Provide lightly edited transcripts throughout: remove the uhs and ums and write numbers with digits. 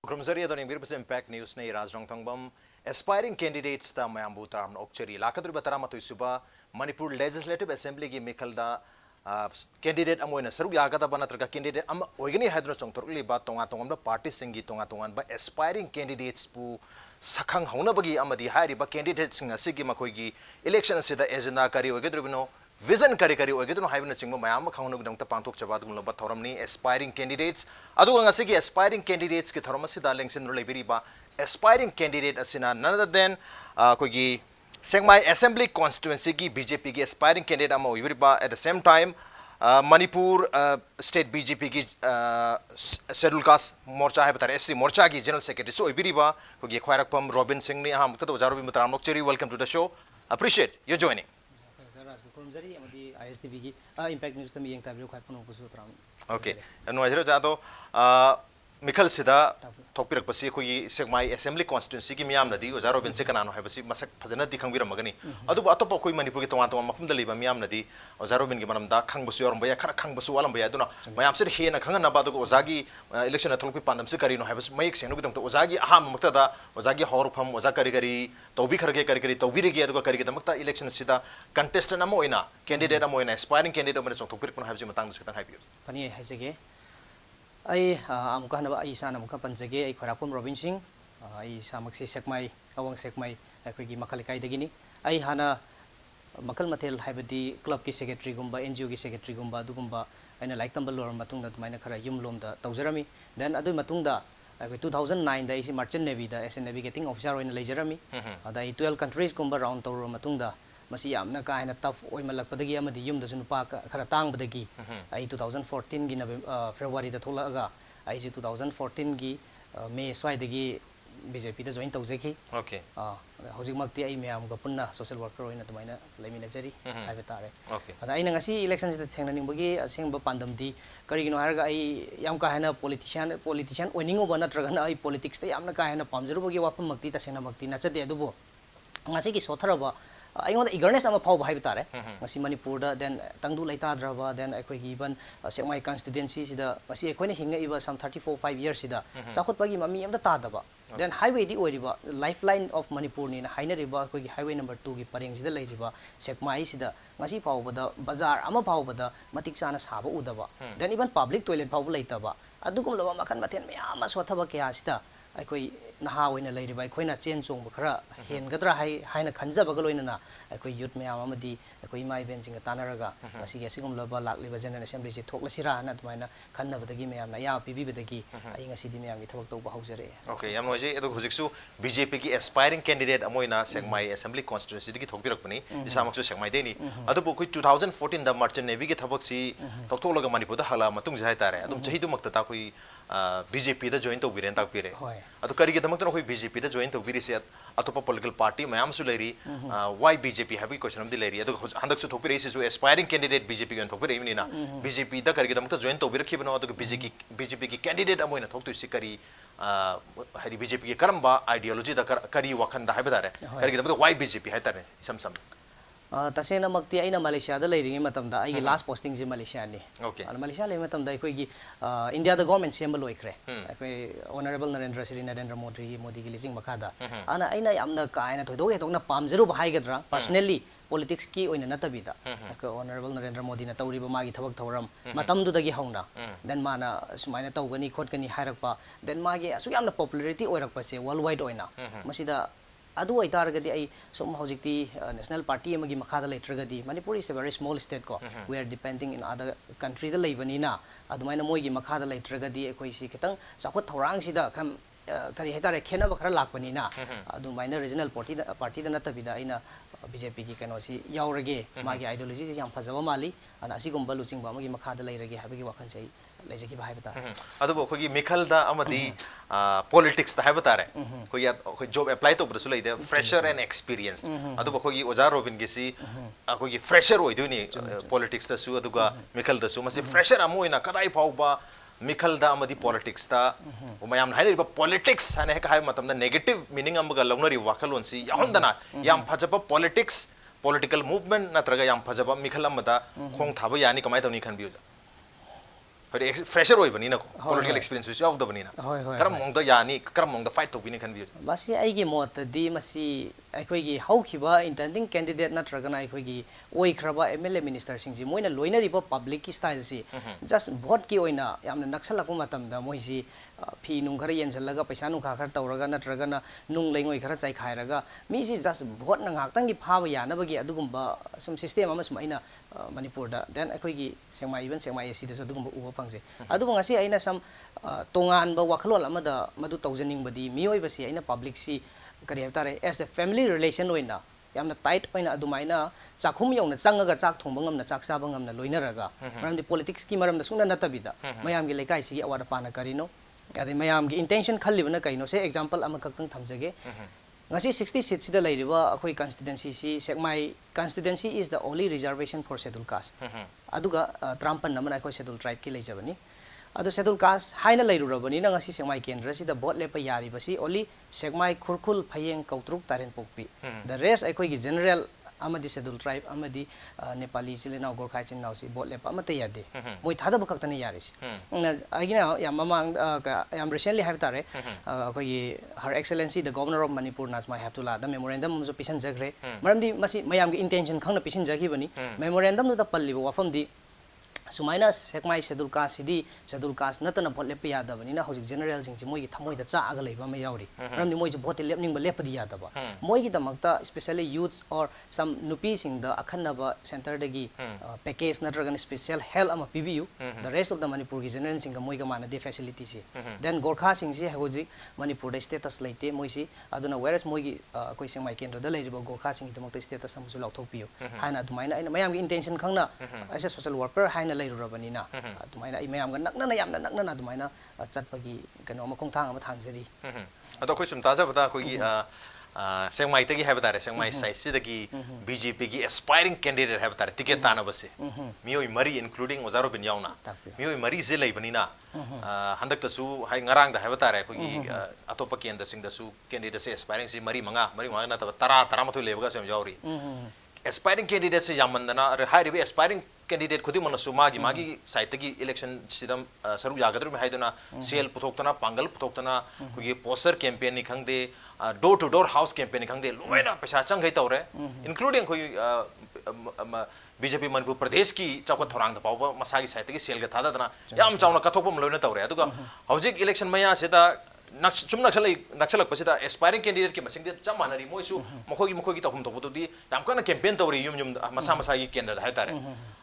Krumzari adoni mirpus impact news nei NONGTHOMBAM aspiring candidates ta mayambu taram okcheri lakadri batara matu suba Manipur Legislative Assembly gi mikalda candidate amoina saru yagada banatraga candidate am oigani hadro chongtorli ba tonga tongamda party singi tonga tongan ba aspiring candidates pu sakhang hauna bagi amadi hairi ba candidates singa sigi makoigi election sida agenda kari oigedribino vision kari kari oigedno haibna chingba mayam khawnu gdang ta pangthok chabad gumlo ba thoramni aspiring candidates adu ngasi gi aspiring candidates ki thorama sida lengsin lebiri ba aspiring candidate asina none other than koigi SEKMAI Assembly constituency ki BJP ki aspiring candidate ama oibiriba at the same time Manipur state BJP ki schedule caste morcha hai batare SC morcha ki general secretary so oibiriba koigi KHWAIRAKPAM Robin Singh ni aham kata ojarobi mutram nokcheri welcome to the show appreciate your joining impact news tami yang tabiyo khai pano busu tram okay and wajero jado Mikhal sida topirak pasi koi SEKMAI Assembly constituency ki miyam nadi ojaro bense kanano hai pasi masak phajana di khangbiram magani adu atopa koi Manipur ki tonga tonga mafum daliba miyam nadi ojaro ben ki manam da khang busu yor baya khara khang busu walam baya duna mayam se he na khang na ba du ojagi election na tholpi pandam se kari no hai pasi mayek senu gidam to ojagi aham makta da ojagi hor pham oja kari kari tobi kharge kari kari tobi regi adu kari gidam makta election sida contestant amo ina candidate amo ina aspiring candidate amo chong topir kun hai pasi matang du sekang hai biu pani hai jege ai amka hana ai sana amka panjage ai KHWAIRAKPAM Robin Singh ai samakse SEKMAI awang SEKMAI aikogi makal kai dagini ai hana makal mathel haibadi club ki secretary gumba NGO ki secretary gumba dugumba aina like tambal lor matungda tumaina khara yum lomda tawjarami then adu matungda ai 2009 da isi merchant navy da SN navigating officer oina lejarami ada 12 countries gumba round tawro matungda masi yamna ka haina tough oi malakpadagi amadi yumda sunu pa khara tang badagi ai 2014 gi February da thola aga ai 2014 gi May swaidagi BJP da join tawjaki okay hojik makti ai meyam ga punna social worker oina tumaina laimina jari ai betare okay ada aina ngasi election sida thengna bagi asengba pandam di kari gino harga ai yam ka haina politician oiningo bana tragana ai politics ta yamna ka haina pamjuru bagi wapam makti ta sena makti na chade adubo ngasi ki sotharaba ayon eagerness ama phau bhai bitare ngasi Manipur da then tangdu laita draba then akoi gi ban SEKMAI constituency sida ngasi akoi ne hinga iba some 34-5 years sida chakhot pagi mami amda ta daba then highway di oiriba lifeline of Manipur ni haina riba akoi gi highway number 2 gi pareng sida leiriba SEKMAI sida ngasi phau bada bazar ama phau bada matik chana saba udaba then even public toilet phau laita ba adugum laba makan mathen mya ma sothaba kya sida akoi naha oina leiriba akoina chen chong khara hengadra haina khanjaba galoina na akoi youth mya amadi akoi mai benjing tanaraga ngasi gi sigum laba lakliba general assembly ji thoklasira na tumaina khannabadagi mya na ya pibibadagi ai ngasi di mya mi thawak tawba haujare okay yam noje edo hujiksu BJP ki aspiring candidate amoina SEKMAI Assembly constituency gi thokpirakpani isamaksu SEKMAI deni adu bo koi 2014 da merchant navy gi thabak si thoktholaga Manipur da hala matung jai tare adum chahi du makta ta koi BJP da join to biren tak pire adu kari gi damak koi BJP da join to biri se atopa political party mayam su leri why BJP have question am di leri adu handak su thokpire se su aspiring candidate BJP gi thokpire imni na BJP da kari gi damak join to birakhi bano adu BJP ki candidate amoina thoktu si kari hari BJP ki karamba ideology da kari wakhan da haibadare kari gi damak why BJP haitare sam tasena makti aina Malaysia da leiringi matamda ai last posting ji Malaysia ni okay Malaysia le matamda ai gi India da government sembal loikre ai honorable Narendra Modi gi lising makada ana aina yamna ka aina thoidoge tokna pamjeru bahai gadra personally politics ki oina natabida honorable Narendra Modi na tawriba magi thabak thoram matamdu dagi hauna then mana sumaina tawgani khotkani hairakpa then magi asu yamna popularity oirakpa se worldwide oina masida adu ai targadi ai som hojikti national party amagi makhada letragadi Manipur is a very small state ko we are depending in other country da leibani na adumaina moigi makhada letragadi ekoi si kitang sakhot thorang sida kham kari hetare khena ba khara lakpani na adumaina regional party da natabida aina BJP ki kano si yaurage magi ideology si yam phajaba mali ana asigum balu chingba amagi makhada leirage habagi wakhan sei leijaki bhai bata adu bo khogi mikhal da amadi politics da haibata re khoi job apply to brusul ide fresher and experience adu bo khogi ojar robin gi si khogi fresher oiduni politics da su aduga mikhal da su masi fresher amoina kadai phauba mikhal da amadi politics ta mayam hairi ba politics hane ka hai matam da negative meaning amga lawnari wakalon si yahondana yam phajaba political movement natraga yam phajaba mikhal amada khong thaba yani kamai tawni khan biuja ꯍꯥꯏꯗꯤ fresher ꯑꯣꯏꯕꯅꯤꯅ ꯀꯣ political ꯑꯦꯛꯁꯄꯤꯔꯤꯌꯦꯟꯁꯁꯨ ꯌꯥꯎꯗꯕꯅꯤꯅ ꯀꯔꯝ ꯃꯑꯣꯡꯗ ꯌꯥꯅꯤ ꯀꯔꯝ ꯃꯑꯣꯡꯗ fight ꯇꯧꯕꯤꯅꯤ ꯈꯟꯕꯤꯌꯨ ꯃꯁꯤ ꯑꯩꯒꯤ ꯃꯣꯠꯇꯗꯤ ꯃꯁꯤ ꯑꯩꯈꯣꯏꯒꯤ ꯍꯧꯈꯤꯕ ꯏꯟꯇꯦꯟꯗꯤꯡ ꯀꯦꯟꯗꯤꯗꯦꯠ ꯅꯠꯇ꯭ꯔꯒꯅ ꯑꯩꯈꯣꯏꯒꯤ ꯑꯣꯏꯈ꯭ꯔꯕ MLA ꯃꯤꯅꯤꯁꯇꯔꯁꯤꯡꯁꯤ ꯃꯣꯏꯅ ꯂꯣꯏꯅꯔꯤꯕ ꯄꯕ꯭ꯂꯤꯛꯀꯤ ꯁ꯭ꯇꯥꯏꯜꯁꯤ ꯖꯁ ꯚꯣꯠꯀꯤ ꯑꯣꯏꯅ ꯌꯥꯝꯅ ꯅꯛꯁꯜꯂꯛꯄ ꯃꯇꯝꯗ ꯃꯣꯏꯁꯤ ꯐꯤ ꯅꯨꯡ ꯈꯔ ꯌꯦꯟꯁꯤꯜꯂꯒ ꯄꯩꯁꯥ ꯅꯨꯡꯈꯥ ꯈꯔ ꯇꯧꯔꯒ ꯅꯠꯇ꯭ꯔꯒꯅ ꯅꯨꯡ ꯂꯩꯉꯣꯏ ꯈꯔ ꯆꯥꯏꯈꯥꯏꯔꯒ ꯃꯤꯁꯤ ꯖꯁ ꯚꯣꯠꯅ ꯉꯥꯛꯇꯪꯒꯤ ꯐꯥꯕ ꯌꯥꯅꯕꯒꯤ ꯑꯗꯨꯒꯨꯝꯕ ꯁꯨꯝ ꯁꯤꯁꯇꯦꯝ ꯑꯃ ꯁꯨꯝ ꯑꯩꯅ ꯃꯅꯤꯄꯨꯔꯗ ꯗꯦꯟ ꯑꯩꯈꯣꯏꯒꯤ ꯁꯦꯛꯃꯥꯏ ꯏꯚꯟ ꯁꯦꯛꯃꯥꯏ ꯑꯁꯤꯗꯁꯨ ꯑꯗꯨꯒꯨꯝꯕ ꯎꯕ ꯐꯪꯖꯩ ꯑꯗꯨꯕꯨ ꯉꯁꯤ ꯑꯩꯅ ꯁꯝ ꯇꯣꯉꯥꯟꯕ ꯋꯥꯈꯜꯂꯣꯟ ꯑꯃꯗ ꯃꯗꯨ ꯇꯧꯖꯅꯤꯡꯕꯗꯤ ꯃꯤꯑꯣꯏꯕꯁꯤ ꯑꯩꯅ ꯄꯕ꯭ꯂꯤꯛꯁꯤ ꯀꯔꯤ ꯍꯥꯏꯕ ꯇꯥꯔꯦ ꯑꯦꯁ ꯗ ꯐꯦꯃꯤꯂꯤ ꯔꯤꯂꯦꯁꯟ ꯑꯣꯏꯅ ꯌꯥꯝꯅ ꯇꯥꯏꯠ ꯑꯣꯏꯅ ꯑꯗꯨꯃꯥꯏꯅ ꯆꯥꯛꯈꯨꯝ ꯌꯧꯅ ꯆꯪꯉꯒ ꯆꯥꯛ ꯊꯣꯡꯕ ꯉꯝꯅ ꯆꯥꯛ ꯆꯥꯕ ꯉꯝꯅ ꯂꯣꯏꯅꯔꯒ ꯃꯔꯝꯗꯤ ꯄꯣꯂꯤꯇꯤꯛꯁꯀꯤ ꯃꯔꯝꯗ ꯁꯨꯡꯅ ꯅꯠꯇꯕꯤꯗ ꯃꯌꯥꯝꯒꯤ ꯂꯩꯀꯥꯏꯁꯤꯒꯤ ꯑꯋꯥꯠ ꯑꯄꯥꯅ ꯀꯔꯤꯅꯣ ꯑꯗꯩ ꯃꯌꯥꯝꯒꯤ ꯏꯟꯇꯦꯟꯁꯟ ꯈꯜꯂꯤꯕꯅ ꯀꯩꯅꯣ ꯁꯦ ꯑꯦꯛꯖꯥꯝꯄꯜ ꯑꯃꯈꯛꯇꯪ ꯊꯝꯖꯒꯦ ngasi 60 seats laiba akoi constituency si SEKMAI constituency is the only reservation for scheduled caste aduga trampan namana akoi scheduled tribe ki leijabani adu scheduled caste haina lairurabani na ngasi SEKMAI kendra si da vote lepa yari basi only SEKMAI khurkhul phayeng kautruk taren pokpi the rest akoi gi general amadi scheduled tribe amadi Nepali chilena gorkha chinnaw si vote lepa amata yade moi thada ba kaktani yaris agina yam mamang yam recently have tare akoi her excellency the governor of Manipur Nazma Heptullah the memorandum so pisan jagre maramdi masi mayam gi intention khangna pisan jagi bani memorandum no da palli wafam di sumaina SEKMAI scheduled caste sidi scheduled caste natana vote lepa yadabani na hojik general sing chi moi gi thamoi da cha aga leiba ma yauri maramdi moi vote lepning ba lepadi yadaba moi gi damakta especially youths or some nupi sing the akhanaba center dagi package natragan special help ama pibiu the rest of the Manipur gi general sing moi ga mana de facility si then gorkha sing si hojik Manipur da status leite moi si aduna whereas moi gi koi SEKMAI kendra da leiriba gorkha sing gi damakta status am su lauthopiu haina adumaina aina mayam gi intention khangna as a social worker haina lairurabani na adumaina ai mayam ga nakna yamna nakna adumaina chatpagi kano ma khongthang ama thangzari ado khoi sum taja bata khoi gi SEKMAI tagi have tare SEKMAI side si dagi BJP gi aspiring candidate have tare ticket tana base mioi mari including Ozaro bin yauna mioi mari je lei bani na handak ta su hai ngarang da have tare khoi gi atopa kendra sing da su candidate se aspiring si mari manga na ta tara mathu lebaga sem yauri aspiring candidate se yamandana hai ribe aspiring candidate khudi manasu magi site gi election sidam saru yagadru me haiduna sel putoktana pangal putoktana kugi poster campaign ni khangde door to door house campaign ni khangde loina paisa changai tawre including koi BJP Manipur Pradesh ki chawka thorang da pawba masagi site gi sel ga thada dana yam chawna kathokpam loina tawre aduga hojik election maya seda chum naksalak pasida aspiring candidate ki masing de chamanari moisu mokhogi takum tobudu di yam kana campaign tawri yum masa gi kendra ha tare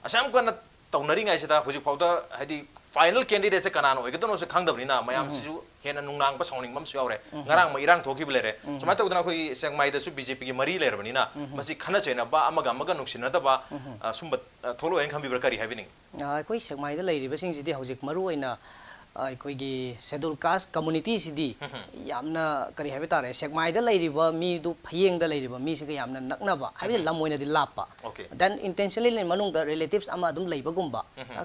asam kana tawnari ngai sida hojik pawda hadi final candidate se kanano egadono se khangdabni na mayam siju hena nungnang ba sawning mam su yaure ngarang ma irang thoki blere sumai tawdana khoi SEKMAI da su BJP ki mari lerbani na masi khana chena ba amaga nuksina da ba sumba tholo en khambi brakari having koi SEKMAI da leiri basing sidi hojik maru oina ꯑꯩꯈꯣꯏꯒꯤ schedule ꯀꯥꯁ ꯀꯝꯃꯨꯅꯤꯇꯤꯁꯤꯗꯤ ꯌꯥꯝꯅ ꯀꯔꯤ ꯍꯥꯏꯕ ꯇꯥꯔꯦ ꯁꯦꯛꯃꯥꯏꯗ ꯂꯩꯔꯤꯕ ꯃꯤꯗꯨ ꯐꯌꯦꯡꯗ ꯂꯩꯔꯤꯕ ꯃꯤꯁꯤꯒ ꯌꯥꯝꯅ ꯅꯛꯅꯕ ꯍꯥꯏꯕꯗꯤ ꯂꯝ ꯑꯣꯏꯅꯗꯤ ꯂꯥꯞꯄ ꯗꯦꯟ ꯏꯟꯇꯦꯟꯁꯅꯦꯜꯂꯤ ꯃꯅꯨꯡꯗ ꯔꯤꯂꯦꯇꯤꯚꯁ ꯑꯃ ꯑꯗꯨꯝ ꯂꯩꯕꯒꯨꯝꯕ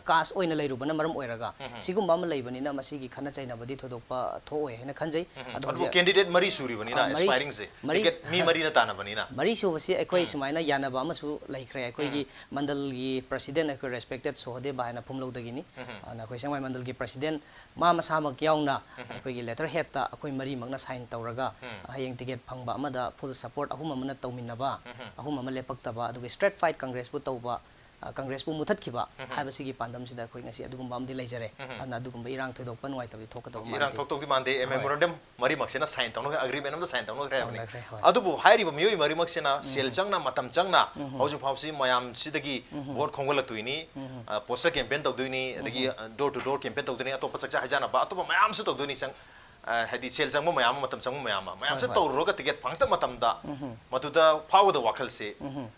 ꯀꯥꯁ ꯑꯣꯏꯅ ꯂꯩꯔꯨꯕꯅ ꯃꯔꯝ ꯑꯣꯏꯔꯒ ꯁꯤꯒꯨꯝꯕ ꯑꯃ ꯂꯩꯕꯅꯤꯅ ꯃꯁꯤꯒꯤ ꯈꯟꯅ ꯆꯩꯅꯕꯗꯤ ꯊꯣꯏꯗꯣꯛꯄ ꯊꯣꯛꯑꯣꯏ ꯍꯥꯏꯅ ꯈꯟꯖꯩ ꯑꯗꯨ ꯀꯦꯟꯗꯤꯗꯦꯠ ꯃꯔꯤ ꯁꯨꯔꯤꯕꯅꯤ나 ꯑꯦꯁꯄꯥꯏꯔꯤꯡ ꯁꯦ ꯇꯤꯀꯦꯠ ꯃꯤ ꯃꯔꯤꯅ ꯇꯥꯅꯕꯅꯤ나 ꯃꯔꯤ ꯁꯨꯕꯁꯤ ꯑꯩꯈꯣꯏ ꯁꯨꯃꯥꯏꯅ ꯌꯥꯅꯕ ꯑꯃꯁꯨ ꯂꯩꯈ꯭ꯔꯦ ꯑꯩꯈꯣꯏꯒꯤ ꯃꯟꯗꯜꯒꯤ ꯄ꯭ꯔꯁꯤꯗꯦꯟ ꯑꯩꯈꯣꯏ ꯔꯦꯁꯄꯦꯛꯇꯦꯗ ꯁꯣꯍꯗꯦꯕ ꯍꯥꯏꯅ ꯐꯨꯝꯂꯧꯗꯒꯤꯅꯤ ꯑꯩꯈꯣꯏ ꯁꯦꯛꯃꯥꯏ ꯃꯟꯗꯜꯒꯤ ꯄ꯭ꯔꯁꯤꯗꯦꯟ ꯃꯥ ꯃꯁꯥꯃꯛ ꯌꯥꯎꯅ ꯑꯩꯈꯣꯏꯒꯤ ꯂꯦꯇꯔ ꯍꯦꯗꯇ ꯑꯩꯈꯣꯏ ꯃꯔꯤꯃꯛꯅ ꯁꯥꯏꯟ ꯇꯧꯔꯒ ꯍꯌꯦꯡ ꯇꯤꯀꯦꯠ ꯐꯪꯕ ꯑꯃꯗ ꯐꯨꯜ ꯁꯄꯣꯔꯠ ꯑꯍꯨꯝ ꯑꯃꯅ ꯇꯧꯃꯤꯟꯅꯕ ꯑꯍꯨꯝ ꯑꯃ ꯂꯦꯞꯄꯛꯇꯕ ꯑꯗꯨꯒ ꯁ꯭ꯇ꯭ꯔꯦꯠ ꯐꯥꯏꯠ ꯀꯪꯒ꯭ꯔꯦꯁꯄꯨ ꯇꯧꯕ ꯀꯪꯒ꯭ꯔꯦꯁꯄꯨ ꯃꯨꯊꯠꯈꯤꯕ ꯍꯥꯏꯕꯁꯤꯒꯤ ꯄꯥꯟꯗꯝꯁꯤꯗ ꯑꯩꯈꯣꯏ ꯉꯁꯤ ꯑꯗꯨꯒꯨꯝꯕ ꯑꯃꯗꯤ ꯂꯩꯖꯔꯦ ꯑꯗꯨꯅ ꯑꯗꯨꯒꯨꯝꯕ ꯏꯔꯥꯡ ꯊꯣꯏꯗꯣꯛꯄ ꯅꯨꯡꯉꯥꯏꯇꯕꯗꯤ ꯊꯣꯛꯀꯗꯧꯕ ꯃꯥꯟꯗꯦ ꯏꯔꯥꯡ ꯊꯣꯛꯇꯧꯗꯤ ꯃꯥꯟꯗꯦ ꯃꯦꯃꯣꯔꯦꯟꯗꯝ ꯃꯔꯤꯃꯛꯁꯤꯅ ꯁꯥꯏꯟ ꯇꯧꯅꯈ꯭ꯔꯦ ꯑꯦꯒ꯭ꯔꯤꯃꯦꯟ ꯑꯃꯗ ꯁꯥꯏꯟ ꯇꯧꯅꯈ꯭ꯔꯦ ꯍꯥꯏꯕꯅꯤ ꯑꯗꯨꯕꯨ ꯍꯥꯏꯔꯤꯕ ꯃꯤꯑꯣꯏ ꯃꯔꯤꯃꯛꯁꯤꯅ ꯁꯦꯜ ꯆꯪꯅ ꯃꯇꯝ ꯆꯪꯅ ꯍꯧꯖꯤꯛ ꯐꯥꯎꯕꯁꯤ ꯃꯌꯥꯝꯁꯤꯗꯒꯤ ꯚꯣꯠ ꯈꯣꯝꯒꯠꯂꯛꯇꯣꯏꯅꯤ ꯄꯣꯁꯇꯔ ꯀꯦꯝꯄꯦꯟ ꯇꯧꯗꯣꯏꯅꯤ ꯑꯗꯒꯤ ꯗꯣꯔ ꯇꯨ ꯗꯣꯔ ꯀꯦꯝꯄꯦꯟ ꯇꯧꯗꯣꯏꯅꯤ ꯑꯇꯣꯞꯄ ꯆꯥꯛꯆꯥ ꯍꯩꯖꯥꯟꯅꯕ ꯑꯇꯣꯞꯄ ꯃꯌꯥꯝꯁꯨ ꯇꯧꯗꯣꯏꯅꯤ hadi sel jangmo mayam matam jangmo mayam mayam se tawro ga ticket phangta matam da matuda phawda wakhal se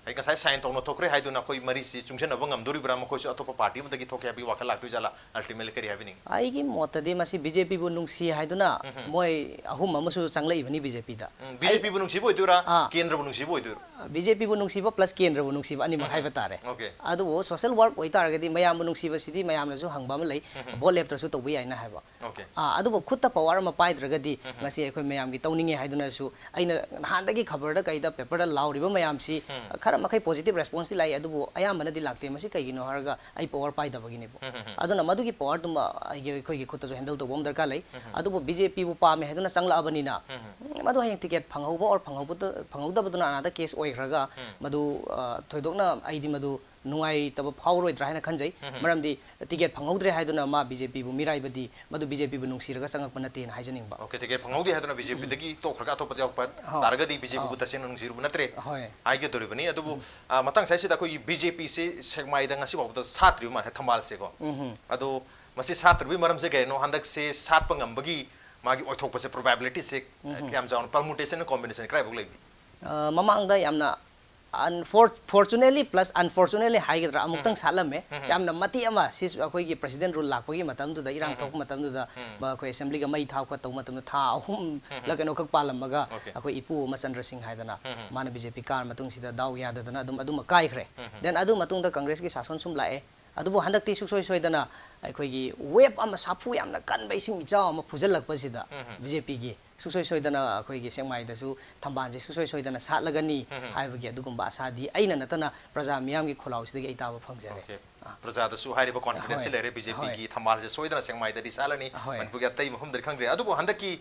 ai ka sai sign tawno thokre haiduna koi mari si chungchen abang amduri bra ma koi atopa party budagi thokya bi wakhal laktu jala ultimately kari happening ai gi motadi masi BJP bu nungsi haiduna moi ahum amasu changlai bani BJP da BJP bu nungsi boidura kendra bu nungsi boidura BJP bu nungsi ba plus kendra bu nungsi ba ani ma haiba tare adu social work oi taragadi mayam bu nungsi ba sidi mayam na su hangba ma lei bol leptra su tobi ai na haiba adu bu khutta power ma पाइद्रगदी ngasi akhoi mayam gi tawninge haiduna su aina handagi khabar da kaida paper da lauriba mayam si khara makai positive response lai adubu ayamana di lakte masi kai gino harga ai power pai da bagini bo aduna madugi power tuma ai gi khoi gi khutta jo handle to bom darka lai adubu BJP bu pa me haiduna sangla abani na madu hayang ticket phangauba or phangauda baduna anada case oi khraga madu thoidokna ai di madu nungai taba phawroi dra hena khanjai maramdi ticket phangautre haiduna ma BJP bu mirai badi madu BJP bu nungsiraga sangak panate na haijaning ba okay ticket phangaude haiduna BJP dagi to khraga to patyok pat targadi BJP bu tasen nungsiru bunatre ai ge tori bani adubu matang sai sida koi BJP se SEKMAI da ngasi babu satri ma thamal se ko adu masi satri maram se ge no handak se sat pangam bagi magi oithok pa se probability se kyam jawn permutation combination krai bok lebi mamang da yamna unfortunately plus unfortunately haigedra amuktang salame yamna mati ama sis akoi gi president rule lakpagi matam du da irang thok matam du da ba koi assembly ga mai thau kha tau matam tha ahum la kano khak palamaga akoi ipu Machandra Singh haidana mana BJP kar matung sida daw yada dana adum kai khre then adu matung da congress gi sason sum lae adubu handakti suksoi soidana akhoi gi web ama sapu yamna kan bai sing jaw ama phujal lakpa sida BJP gi suksoi soidana akhoi gi SEKMAI da su thamban ji suksoi soidana satlagani haibagi adugumba asadi aina natana praja miyam gi kholaw sidagi aitaba phangjare praja da su hairiba confidence lere BJP gi thamban ji soidana SEKMAI da di salani manipur ga tai mahum dar khangre adubu handaki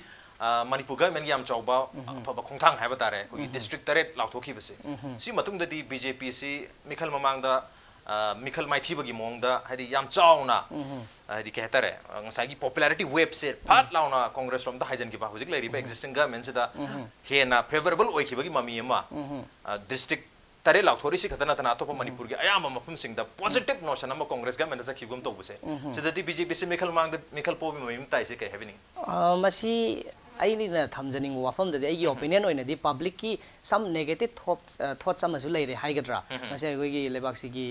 manipur government yam chawba phaba khongthang haiba tare ko gi district taret lauthoki base si matung da di BJP si mikhal mamang da mikhal maithi bagi mong da hadi yam chauna hadi ke hetare ngasai gi popularity web se phat launa congress rom da haijan gi ba hujik lai riba existing government se da hena favorable oi ki bagi mami ma district tare lauthori si khatana tana to manipur gi ayam mafum sing da positive notion ama congress government sa khigum to buse se da di BJP se mikhal mang da mikhal po bi mami tai se kai happening masi aini na thamjaning wafam da ai opinion oina di public ki some negative thoughts some asu leire haigadra masi agoi gi lebak si gi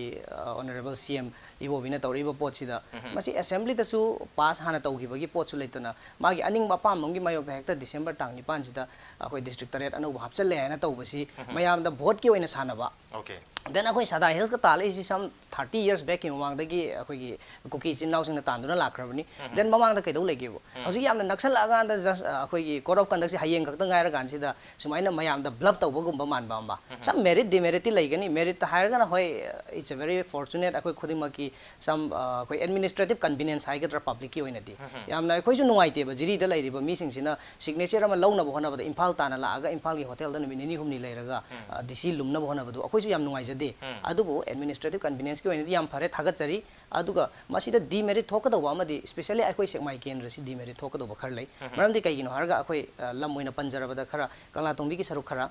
honorable CM ibo bina tawriba pot sida masi assembly da su pass hana tawgi bagi pot su leitana magi aning ba pam mong gi mayok da hekta December tang 9 sida akoi district taret anu hapchal le hana tawbasi mayam da vote ki oina sanaba okay then akoi Sadar Hills ka tale is some 30 years back in mamang da gi akoi gi cookie chin naw sing na tanduna lakrabani then mamang da kaidau lege bo hoji yamna naksal aga da just akoi gi code of conduct si hayeng khakta ngai ra gan sida sumaina mayam da bluff tawba gumba man ba ma some merit demerit laigani merit ta hire gana hoi it's a very fortunate akoi khudima ki some koi administrative convenience haigadra public ki oina di yamna koi ju nungai te ba jiri da lairi ba mi sing sina signature ama launa bo hona ba Imphal tana la aga Imphal gi hotel da ni ni humni lairaga DC lumna bo hona ba du akoi ju yam nungai jade adubu administrative convenience ki oina di yam phare thagat chari aduga masida demerit thokada wa ma di especially akoi SEKMAI kendra si demerit thokada ba khar lai maram di kai gino harga akoi lam oina panjara ba da khara kala tongbi ki saruk khara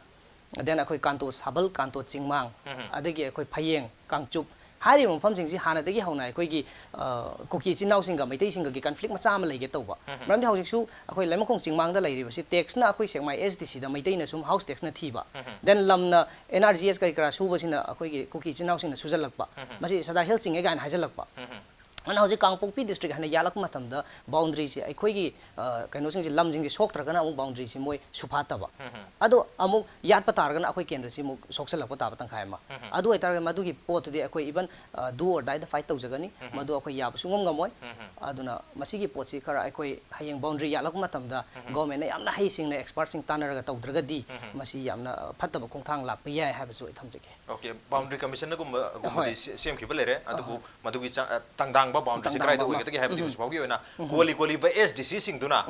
then akoi kanto sabal kanto chingmang adagi akoi phayeng kangchup hari mafam sing si hana dagi hauna akoi gi cookie chinau singa maitai singa gi conflict macha ma leige tawba maram di hawjik su akoi lemkhong chingmang da leiri ba si tax na akoi SEKMAI SDC da maitai na sum house tax na thiba then lamna NRGS kai kra su ba sina akoi gi cookie chinau sing na sujalakpa masi Sadar Hills singe gan hajalakpa ana hoji Kangpokpi district hana yalak matam da boundary si akhoi gi kaino sing si lam jing gi sok tragana amuk boundary si moi suphata ba ado amuk yat patar gana akhoi kendra si muk soksalak pa ta batang khai ma adu ai tar madu gi pot di akhoi even do or die the fight tau jagani madu akhoi yab sungom gamoi aduna masi gi pot si kara akhoi hayeng boundary yalak matam da government na yamna hai sing na expert sing tanaraga tawdraga di masi yamna phattaba khongthang lak pa yai ha ba su thamjake okay boundary commission na gum di sem ki belere adu madu gi tangdang boundary se krai da oi gata habit use bawgi oina koli ba SDC sing duna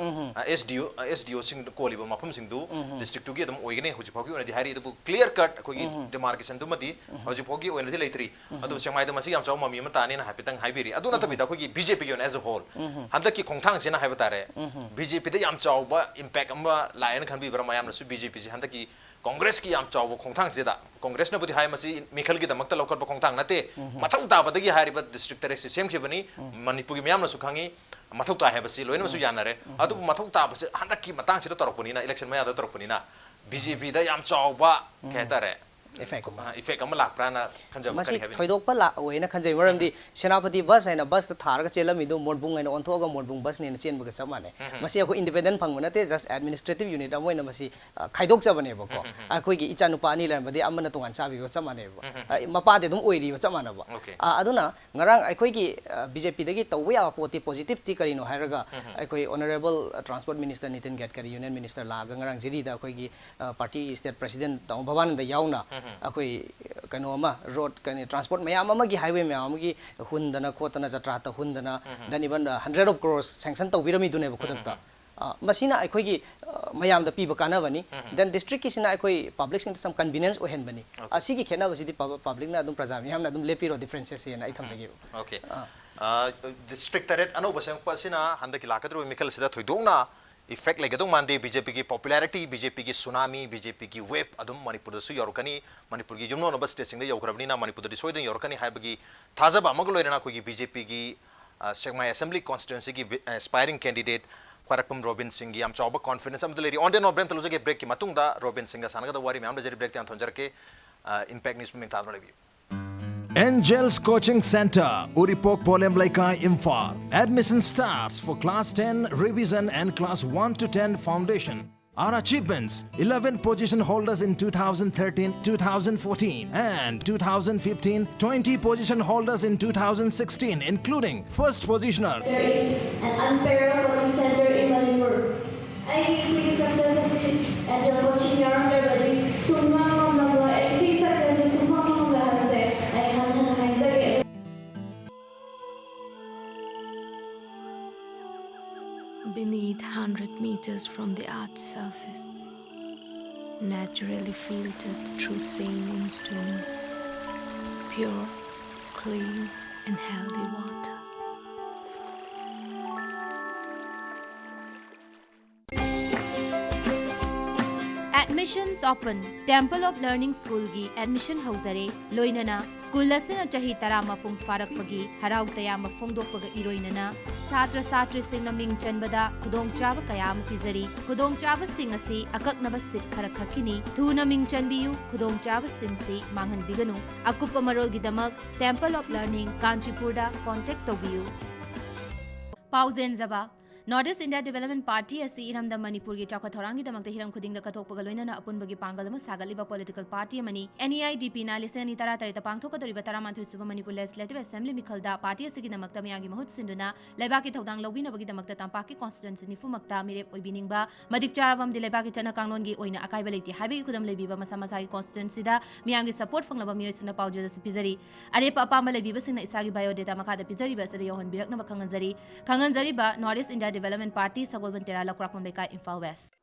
SDO sing koli ba mafum sing du district tu gi dum oi gane hoji bawgi oina di hari du clear cut ko gi demarcation du mati hoji bawgi oina di leitri adu SEKMAI da masi yam chaw mami ma tani na hapitang haibiri adu na tabi da ko gi BJP gi as a whole handa ki khongthang se na haibatare BJP da yam chaw ba impact amba lain khan bi bra mayam na su BJP ji handa ki Congress ki yam chaw khongthang se da Congress na budi hai masi mikhal gi damak ta lokar ba khongthang na te mathau ta ba da gi hari ba district tare se sem khibani manipur gi mayam na su khangi mathau ta hai basi loina su yanare adu mathau ta ba se handa ki matang se da torpuni na election maya da torpuni na BJP da yam chaw ba khetare effect effect am lak prana khanja masi kari habi thoidok pa la oina khanjai maramdi senapati bus haina bus ta tharaga chelami do morbung haina onthoga morbung bus ne chen baga samane masi ako independent phangmana te just administrative unit amoina masi khaidok chabane bako akoi gi icha nupa ani lamadi amana tongan chabi go chamane ba mapa de dum oiri ba chamana ba aduna ngarang akoi gi BJP dagi tawwe ya poti positive ti karino hairaga akoi honorable transport minister Nitin Gadkari union minister la ngarang jiri da akoi gi party state president taw bhavan da yauna akoi kano ama road kani transport mayam ama gi highway mayam gi hundana khotana jatra ta hundana then even 100 of crores sanction to birami dune ba khudakta masina aikoi gi mayam da piba kana bani then district ki sina aikoi public sing some convenience ohen bani asi gi khena basidi public na adum praja mi hamna adum lepiro differences se na ai thamjagi okay district taret ano basang pasina handa ki lakadru mikal sida thoidongna effect like adong mande BJP ki popularity BJP ki tsunami BJP ki wave adum manipur da su yorkani manipur gi jumno no bas station da yorkrabni na manipur da soidin yorkani haibagi thajaba magloirana ko gi BJP gi SEKMAI assembly constituency ki aspiring candidate KHWAIRAKPAM Robin Singh gi am chawba confidence am daleri on the no brem taluje break ki matungda Robin Singh ga sanaga da wari me am da jeri break tan thonjarke impact news me tadno lebi Angels Coaching Center, Uripok Polemlaika Imphal. Admission starts for Class 10 Revision and Class 1 to 10 Foundation. Our achievements: 11 position holders in 2013, 2014 and 2015, 20 position holders in 2016, including first positioner. There is an unparalleled coaching center in Manipur. I see successes in Angel Coaching Yarn, Sunga, I see successes in beneath 100 meters from the Earth's surface, naturally filtered through saline stones, pure, clean, and healthy water. Admissions open. Temple of Learning School gi admission hauzare loinana school lasena chahi tarama pung farak pagi harau tayama phongdok paga iroinana satra satri sing naming chanbada khudong chaba kayam pizari khudong chaba sing asi akaknaba sit khara khakini thu naming chanbiyu khudong chaba sing si manghan biganu akupa marol gidamak Temple of Learning Kanchipurda contact tobiyu pauzen zaba Northeast India Development Party asi iramda Manipur gi chakha thorangi damakta hiram khudingda kathokpaga loinana apunbagi pangalama sagaliba political party amani NEIDP na lisani tara tarita pangthoka doriba taramanthu suba Manipur Legislative Assembly mikhalda party asigi namakta miyangi mahut sinduna leibaki thodang lobina bagi damakta tampaki constituency nifumakta mirep oibiningba madik charabam di leibaki chana kanglon gi oina akaiba leiti haibagi khudam leibiba masa masa gi constituency da miyangi support fanglaba miyoisina paujada sipizari arepa apamba leibiba singna isagi biodata makada pizari ba sari yohon birakna khanganzari ba Northeast India Development Party Sagolban Terala KHWAIRAKPAM Lekai Imphal West.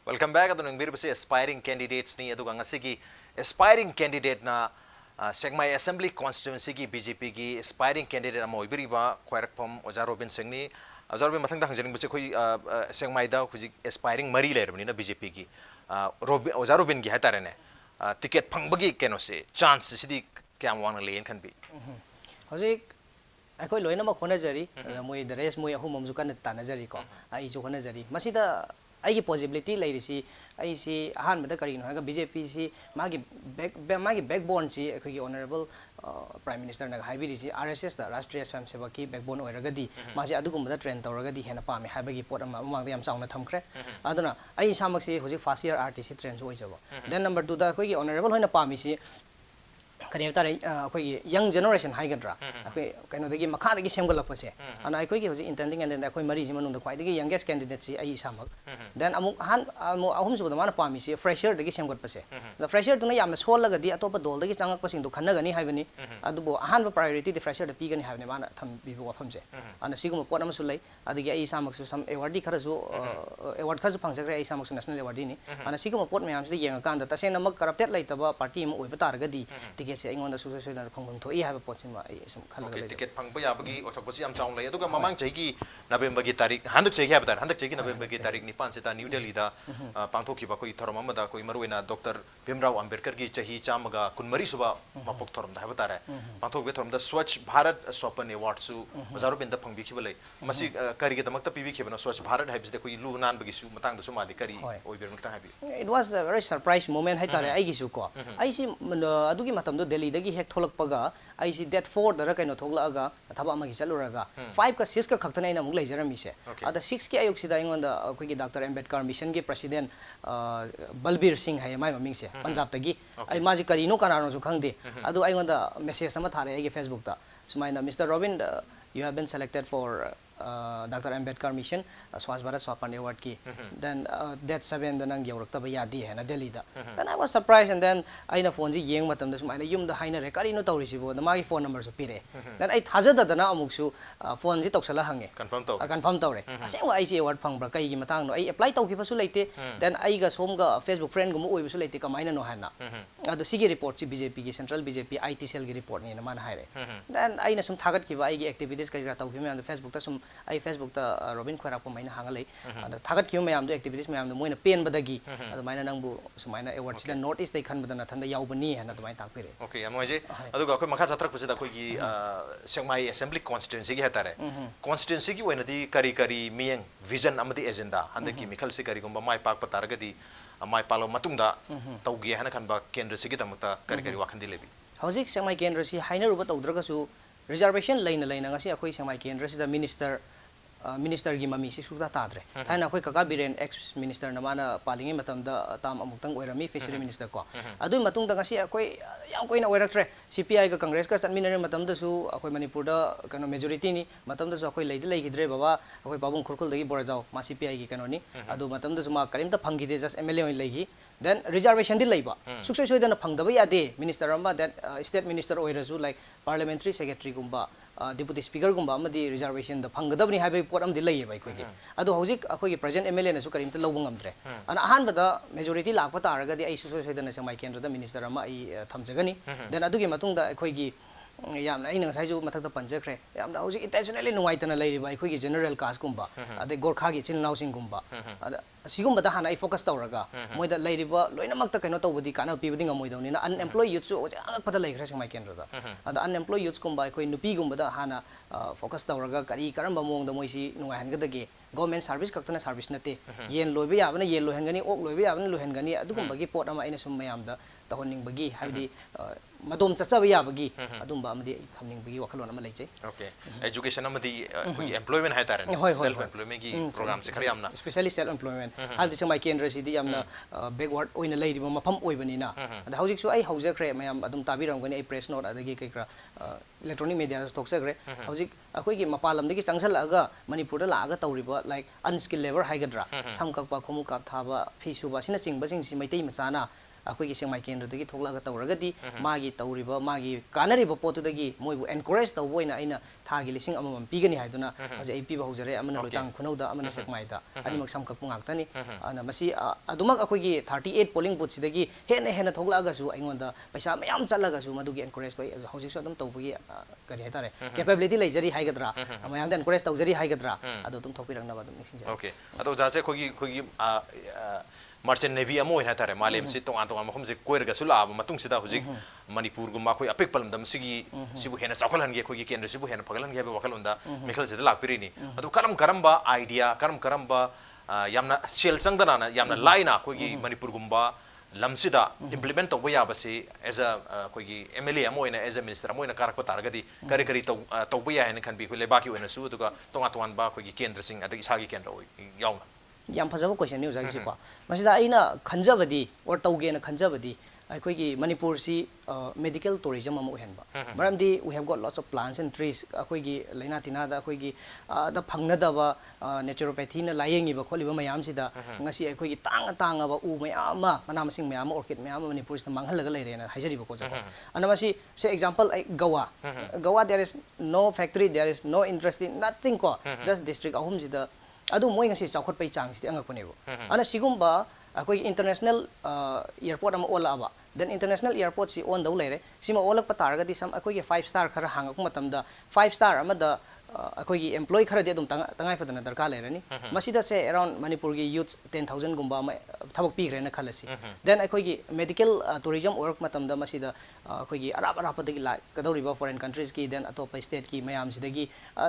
Welcome back adun ngbir basi aspiring candidates ni adu ngasigi aspiring candidate na SEKMAI assembly constituency ki BJP ki aspiring candidate amo ibiriba KHWAIRAKPAM Oja Robin Singh ni Azar में मथंग दांग बसे कोई SEKMAI दा कुछ aspiring मरी ले रही ना BJP की ओजा रोबिन की है तारे ने टिकट फंगबगी केनो से चांस सिदी क्या वांग लेन खन भी हजे अखोई लोइना म खोना जरी मोय दरेस मोय अहु ममजु kan ताना जरी को आई जो खोना जरी मसिदा आइगी पॉसिबिलिटी लेरिसी आइसी अहान बदा करिनो हागा BJP सी मागी बैकबोन सी अखोई ऑनरेबल प्राइम मिनिस्टर ना हाइबिरिसी RSS दा राष्ट्रीय स्वयंसेवक की बैकबोन ओइरगदी मासे अदुगुमदा ट्रेन तौरगदी हेना पामे हाइबगी पोट अमा मांगदा याम चावना थमख्रे अदुना आई सामक्सी होजि फर्स्ट ईयर RTC ट्रेन जो ओइजबो देन नंबर 2 दा अखोई ऑनरेबल होइना पामिसी करियर तारे अखोई यंग जनरेशन हाइगद्रा अखोई कइनोदगी मखादगी सेमगलपसे अना अखोई होजि इंटेंडिंग एंड अखोई मरी जि मनुंग द ख्वाइदगी यंगेस्ट कैंडिडेट सी आई सामक देन अमुक हान अहुम सुबदा माना पामिसी फ्रेशर दगी सेमगतपसे द फ्रेशर तुना यामना सोलगदी अतोप दोलदगी चांगकपसिंग दु खन्नगनी हाइबनी अदुबो अहान प्रायोरिटी द फ्रेशर द पीगनी हाइबनी माना थम बिबो वफमसे अना सिगुम पोट अमसु लै अदगी आई सामकसु सम अवार्डी खरसु अवार्ड खरसु फंगजग्रे आई सामकसु नेशनल अवार्डी नि अना सिगुम पोट मयामसि येंग कांदा तसेन मक करप्टेड लैतबा पार्टी म ओइबा तारगदी टिकेट ꯇꯤꯀꯦꯠꯁꯦ ꯑꯩꯉꯣꯟꯗ ꯁꯨꯡꯁꯣꯏ ꯁꯣꯏꯗꯅ ꯐꯪꯐꯝ ꯊꯣꯛꯏ ꯍꯥꯏꯕ ꯄꯣꯠꯁꯤꯃ ꯑꯩ ꯁꯨꯝ ꯈꯜꯂꯒ Okay, ꯂꯩꯖꯩ ticket pang ba yabagi othokpasi yam chaung lay aduga mamang chegi November gi tarik handak chegi habatar handak chegi November gi tarik ni 5 sita New Delhi da pangthokki ba koi thoram amada koi maruina Dr. Bhimrao Ambedkar gi chahi chamaga kunmari suba mapok thoram da habatar pangthok be thoram da Swachh Bharat Swapan Award su bazaro ben da phangbi khibale masi kari gi damak ta pibi khibana Swachh Bharat haibis de koi lu nan bagi su matang da su madi kari oi ber mukta habi It was a very surprise moment hai tare ai gi su ko ai si adugi matam do Delhi dagi hek tholak paga ai si that 4 da kaino thogla aga thaba amagi chaluraga 5 ka 6 ka khaktana ina muk leijarami se ada 6 ki ayuk sida ingonda koi gi Dr. Ambedkar mission gi president Balbir Singh hai mai maming se Punjab tagi ai maji karino kanano su khangde adu ingonda message sama thare ai gi Facebook ta sumaina Mr. Robin you have been selected for Dr. Ambedkar mission Swachh Bharat Swapan Award ki then that 7 da nang yaurak ta ba yadi hai na Delhi da then I was surprised and then aina phone ji yeng matam da sumaina yum da haina re kari no tawri si bo da magi phone number su pire then ai thaja da na amuk su phone ji toksala hange confirm tawre aseng ai si award phang bra kai gi matang no ai apply tawki ba su leite then ai ga som ga Facebook friend gum oi ba su leite kamaina no hana adu sigi report si BJP gi Central BJP IT cell gi report ni na man haire then aina sum thagat ki ba ai gi activities kai ra tawki me Facebook ta sum ai Facebook ta Robin KHWAIRAKPAM maina hangalei thagat ki mayam do activities mayam do moina pen badagi adu maina nangbu sumaina award sida North East dai khan badana thanda yaubani hana du mai takpire Okay amoje aduga khoi makha chatrak pusida khoi gi SEKMAI assembly constituency gi hatare constituency gi oina di kari kari miyeng vision amadi agenda handaki mikhal se kari gumba mai pak pataragadi mai palo matungda tawgi hana khanba kendra sigi damakta kari kari wakhandi lebi hojik SEKMAI kendra si haina ruba tawdraga su reservation laina ngasi akoi SEKMAI kendra sida minister gi mami si sukta tadre thaina akoi kaka biren ex minister na mana palingi matam da tam amuktang oirami fishery minister ko adu matung da ngasi akoi yam koina oiraktre CPI ga Congress ka chanminare matam da su akoi Manipur da kano majority ni matam da su akoi leidi leigidre baba akoi babung khurkul dagi borajau ma CPI gi kano ni adu matam da su ma karimta phangide just MLA oi leigi then reservation di leiba suksoi soidana phangdaba yade minister amba that state minister oirasu like parliamentary secretary gumba deputy speaker gumba amadi reservation da phangdabni haibai pot am di leiye bai khoi gi adu hojik akoi gi present MLA na su karimta lobung amdre ana ahan bada majority lakpa taraga di ai suksoi soidana SEKMAI kendra da minister ama ai thamjagani then adu gi matung da akoi gi yamna ai nang sai ju mathak da panjakre yamna hojik intentionally nungaitana leiriba akoi gi general caste gumba ade gorkha gi chilnau sing gumba sigumba da hana ai focus tawraga moida leiriba loina makta kaino tawbudi kana pibudi ngamoi dawni na unemployed youth su pada leikra SEKMAI kendra da ada unemployed youth gumba akoi nupi gumba da hana focus tawraga kari karamba mong da moisi nungai hangada government service kaktana service nate yen loiba yabana yen lohengani ok loiba yabana lohengani adugumba gi pot ama ina sum mayam da tahonning bagi habdi madom chachaba yabagi adumba amadi thamning bagi wakhalon ama leijai okay education amadi employment hai tare self employment gi program se khari amna especially self employment habdi SEKMAI kendra sidi amna backward oina leiriba mafam oibani na ada hojik su ai haujakre mayam adum tabiram gani ai press note adagi kaikra electronic media stoksagre hojik akoi gi mapalam dagi changsalaga Manipur da laaga tawriba like unskilled labor haigadra samkakpa khomukap thaba phisuba sina chingba sing si maitai machana akoi gi SEKMAI kendra dagi thoklaga tawragadi magi tawriba magi kanariba potu dagi moibu encourage tawboina aina thagi lising amam pigani haiduna hoje ai piba hojare amana lotang khunauda amana SEKMAI da animak samkak pungaktani ana masi adumak akoi gi 38 polling booth sidagi hena thoklaga su aingonda paisa mayam chalaga su madugi encourage toi hojik su adum tawbugi kari haitare capability leijari haigadra amayam da encourage tawjari haigadra adu tum thokpirangna badum nisingja okay ado jaje khogi merchant navy amo ina tare malem si tong antong amhom je koirga sula matung sida hujik Manipur gumba khoi apik palam dam sigi sibu hena chakhalan ge khogi kendra sibu hena pagalan ge wakal unda mikhal je lakpirini adu karam ba idea karam ba yamna sel changdana na yamna laina khogi Manipur gumba lamsida implement tawba ya basi as a khogi MLA amo ina as a minister amo ina karak patargadi kari tawba ya hena khan bi khoi lebaki oina su duga tonga ba khogi kendra sing adagi sagi kendra yauna yam phajaba question news agi sikwa masida aina khanjabadi or tawge na khanjabadi aikoi gi Manipur si medical tourism am ohenba maramdi we have got lots of plants and trees akoi gi laina tina da akoi gi da phangnada ba naturopathy na layengi ba kholiba mayam sida ngasi akoi gi tanga ba u mayam mana masing mayam orchid mayam Manipur sida manghalaga leire na haijari ba ko ja anamasi say example Goa there is no factory there is no interest in nothing ko just district ahum sida adu moi ngasi chawkhot pai chang sidi angak panebo ana sigumba ꯑꯩꯈꯣꯏꯒꯤ international airport ꯑꯃ ꯑꯣꯜꯂꯛꯑꯕ then international airport si on daw leire sima olak pataragadi sam akoigi 5 star khara hangak matamda 5 star amada akoigi employee khara de adum tangai padana darka leirani masida se around manipur gi youth 10000 gumba thabak pi grena khalasi then akoigi medical tourism work matamda masida akoigi arab padagi la kadoriba foreign countries ki then atop state ki mayam sidagi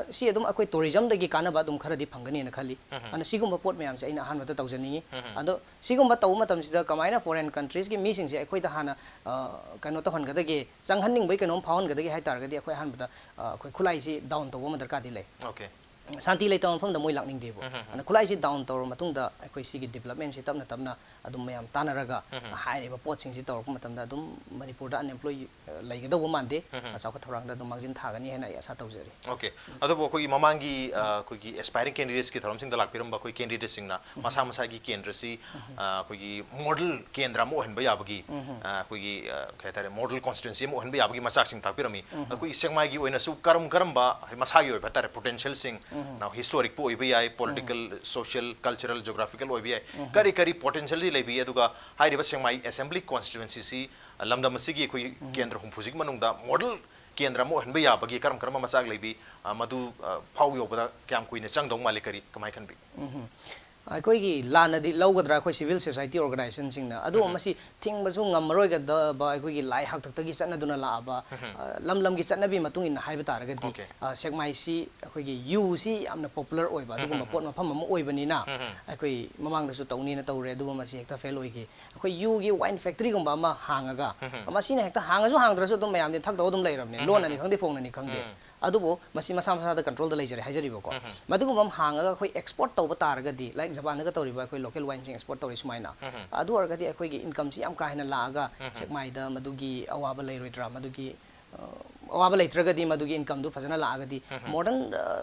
si adum akoi tourism dagi kanaba adum khara di phangani na khali ana sigumba pot mayam se aina han mata tawjaningi ado sigumba taw matam sida kamaina foreign countries ki mi sing se akoi hana kano to hon gadagi changhanning bai kano phawon gadagi hai tar gadi akhoi han bada akhoi khulai si down to ma darka di le okay santi le tawn pham da moi lakning debu ana khulai si down to matung da akhoi si gi development si tamna tamna adum mayam tanaraga hai ba pot sing si tor ko matam da adum manipur da unemployed lai gada wo mande achau ka thorang da adum mangjin thagani hena asa tawjari okay ado bo koi mamangi koi gi aspiring candidates ki thorom sing da lakpiram ba koi candidates sing na masa masa gi kendra si koi gi model kendra mo hen ba yabagi koi gi khaitare model constituency mo hen ba yabagi machak sing thakpirami koi sengmai gi oina su karam karam ba masa gi oi ba tare potential sing now historic po oi ba yai political social cultural geographical oi ba yai kari kari potential di lebi aduga hairiba sengmai assembly constituency si lamdam sigi koi kendra hum phujik manung da model kendra mo hen ba yabagi karam karam machak lebi madu phau yo ba kyam kuine changdong mali kari kamai khan bi ꯑꯩꯈꯣꯏꯒꯤ ꯂꯥꯟꯅꯗꯤ ꯂꯧꯒꯗ꯭ꯔꯥ ꯑꯩꯈꯣꯏ civil society ꯑꯣꯔꯒꯅꯥꯏꯖꯦꯁꯟꯁꯤꯡꯅ ꯑꯗꯨ ꯃꯁꯤ ꯊꯤꯡꯕꯁꯨ ꯉꯝꯃꯔꯣꯏꯒꯗꯕ ꯑꯩꯈꯣꯏꯒꯤ ꯂꯥꯏ ꯍꯥꯛꯇꯛꯇꯒꯤ ꯆꯠꯅꯗꯨꯅ ꯂꯥꯛꯑꯕ ꯂꯝ ꯂꯝꯒꯤ ꯆꯠꯅꯕꯤ ꯃꯇꯨꯡ ꯏꯟꯅ ꯍꯥꯏꯕ ꯇꯥꯔꯒꯗꯤ ꯁꯦꯛꯃꯥꯏꯁꯤ ꯑꯩꯈꯣꯏꯒꯤ ꯌꯨꯁꯤ ꯌꯥꯝꯅ ꯄꯣꯄꯨꯂꯔ ꯑꯣꯏꯕ ꯑꯗꯨꯒꯨꯝꯕ ꯄꯣꯠ ꯃꯐꯝ ꯑꯃ ꯑꯣꯏꯕꯅꯤꯅ ꯑꯩꯈꯣꯏ ꯃꯃꯥꯡꯗꯁꯨ ꯇꯧꯅꯤꯅ ꯇꯧꯔꯦ ꯑꯗꯨꯕꯨ ꯃꯁꯤ ꯍꯦꯛꯇ ꯐꯦꯜ ꯑꯣꯏꯈꯤ ꯑꯩꯈꯣꯏ ꯌꯨꯒꯤ ꯋꯥꯏꯟ ꯐꯦꯛꯇꯔꯤꯒꯨꯝꯕ ꯑꯃ ꯍꯥꯡꯉꯒ ꯃꯁꯤꯅ ꯍꯦꯛꯇ ꯍꯥꯡꯉꯁꯨ ꯍꯥꯡꯗ꯭ꯔꯁꯨ ꯑꯗꯨꯝ ꯃꯌꯥꯝꯗꯤ ꯊꯛꯇꯧ ꯑꯗꯨꯝ ꯂꯩꯔꯕꯅꯤ ꯂꯣꯟꯅꯅꯤ ꯈꯪꯗꯦ ꯐꯣꯡꯅꯅꯤ ꯈꯪꯗꯦ ꯑꯗꯨꯕꯨ ꯃꯁꯤ ꯃꯁꯥ ꯃꯁꯥꯗ ꯀꯟꯇ꯭ꯔꯣꯜꯗ ꯂꯩꯖꯔꯦ ꯍꯥꯏꯖꯔꯤꯕꯀꯣ ꯃꯗꯨꯒꯨꯝꯕ ꯑꯃ ꯍꯥꯡꯉꯒ ꯑꯩꯈꯣꯏ ꯑꯦꯛꯁꯄꯣꯔꯠ ꯇꯧꯕ ꯇꯥꯔꯒꯗꯤ ꯂꯥꯏꯛ ꯖꯄꯥꯟꯗꯒ ꯇꯧꯔꯤꯕ ꯑꯩꯈꯣꯏ ꯂꯣꯀꯦꯜ ꯋꯥꯏꯟꯁꯤꯡ ꯑꯦꯛꯁꯄꯣꯔꯠ ꯇꯧꯔꯤ ꯁꯨꯃꯥꯏꯅ ꯑꯗꯨ ꯑꯣꯏꯔꯒꯗꯤ ꯑꯩꯈꯣꯏꯒꯤ ꯏꯟꯀꯝꯁꯤ ꯌꯥꯝ ꯀꯥ ꯍꯦꯟꯅ ꯂꯥꯛꯑꯒ ꯁꯦꯛꯃꯥꯏꯗ ꯃꯗꯨꯒꯤ ꯑꯋꯥꯕ ꯂꯩꯔꯣꯏꯗ꯭ꯔꯥ ꯃꯗꯨꯒꯤ ꯑꯋꯥꯕ ꯂꯩꯇ꯭ꯔꯒꯗꯤ ꯃꯗꯨꯒꯤ ꯏꯟꯀꯝꯗꯨ ꯐꯖꯅ ꯂꯥꯛꯑꯒꯗꯤ ꯃꯣꯗꯔꯟ